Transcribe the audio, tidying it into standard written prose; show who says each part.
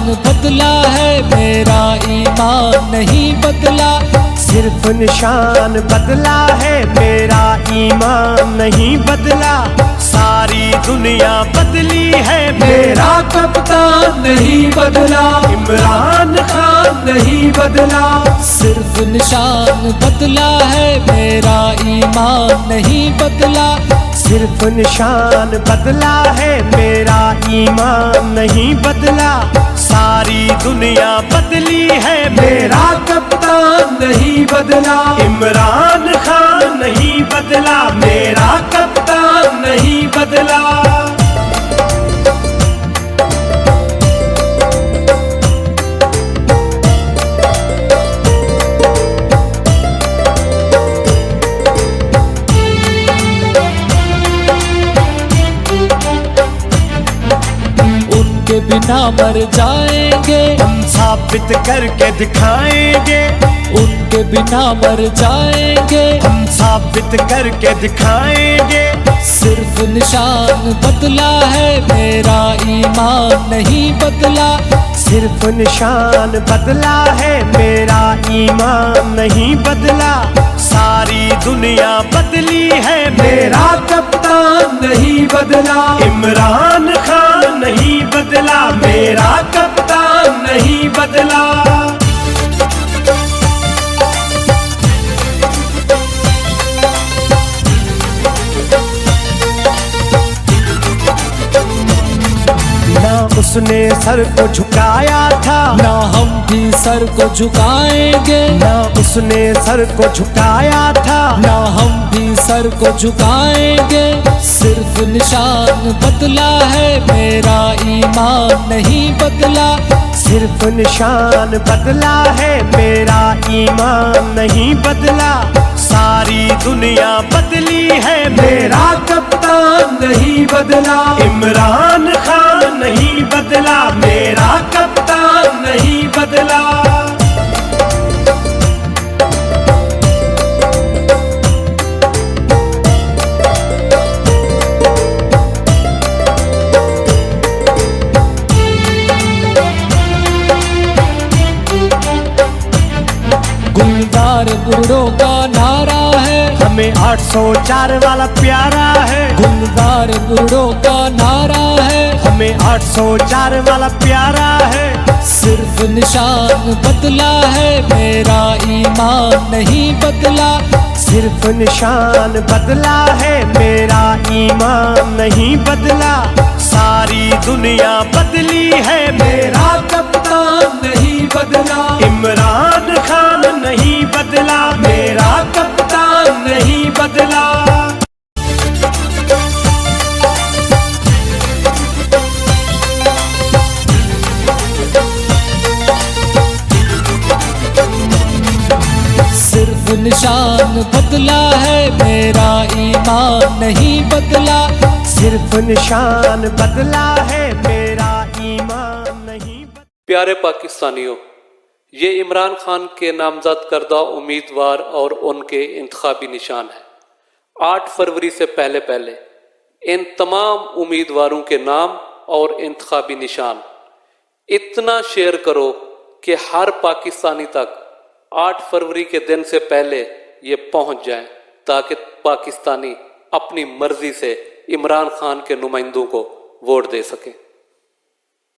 Speaker 1: निशान बदला है, मेरा ईमान नहीं बदला।
Speaker 2: सिर्फ निशान बदला है, मेरा ईमान नहीं बदला। सारी दुनिया बदली है,
Speaker 1: मेरा कप्तान नहीं बदला,
Speaker 2: इमरान खान नहीं बदला।
Speaker 1: सिर्फ निशान बदला है, मेरा ईमान नहीं बदला।
Speaker 2: सिर्फ निशान बदला है, मेरा ईमान नहीं बदला। सारी दुनिया बदली है, मेरा
Speaker 1: कप्तान नहीं बदला,
Speaker 2: इमरान खान नहीं बदला। मेरा कप्तान नहीं बदला।
Speaker 1: उनके बिना मर जाएंगे,
Speaker 2: हम साबित करके दिखाएंगे।
Speaker 1: उनके बिना मर जाएंगे,
Speaker 2: हम साबित करके दिखाएंगे।
Speaker 1: सिर्फ निशान बदला है, मेरा ईमान नहीं बदला।
Speaker 2: सिर्फ निशान बदला है, मेरा ईमान नहीं बदला। सारी दुनिया बदली है, मेरा
Speaker 1: कप्तान नहीं बदला,
Speaker 2: इमरान खान नहीं बदला। मेरा कप्तान नहीं बदला। ना उसने सर को झुकाया था,
Speaker 1: ना हम भी सर को झुकाएंगे।
Speaker 2: ना उसने सर को झुकाया था,
Speaker 1: ना हम भी सर को झुकाएंगे। सिर्फ निशान बदला है, मेरा ईमान नहीं बदला।
Speaker 2: सिर्फ निशान बदला है, मेरा ईमान नहीं बदला। सारी दुनिया बदली है, मेरा
Speaker 1: कप्तान नहीं बदला,
Speaker 2: इमरान खान नहीं बदला। मेरा कप्तान नहीं बदला।
Speaker 1: गुलजार गुरडों का नारा है,
Speaker 2: हमें 804 वाला प्यारा है।
Speaker 1: गुलजार गुरडों का नारा है,
Speaker 2: हमें 804 वाला प्यारा है।
Speaker 1: सिर्फ निशान बदला है, मेरा ईमान नहीं बदला।
Speaker 2: सिर्फ निशान बदला है, मेरा ईमान नहीं बदला। सारी दुनिया बदली है, मेरा
Speaker 1: कप्तान नहीं बदला,
Speaker 2: इमरान खान नहीं बदला। मेरा कप्तान नहीं बदला।
Speaker 1: सिर्फ निशान बदला है, मेरा ईमान नहीं बदला।
Speaker 2: सिर्फ निशान बदला है, मेरा ईमान नहीं बदला।
Speaker 3: प्यारे पाकिस्तानियों, ये इमरान खान के नामजद करदा उम्मीदवार और उनके इंतखाबी निशान है। 8 फरवरी से पहले पहले इन तमाम उम्मीदवारों के नाम और इंतखाबी निशान इतना शेयर करो कि हर पाकिस्तानी तक 8 फरवरी के दिन से पहले ये पहुंच जाए, ताकि पाकिस्तानी अपनी मर्जी से इमरान खान के नुमाइंदों को वोट दे सकें।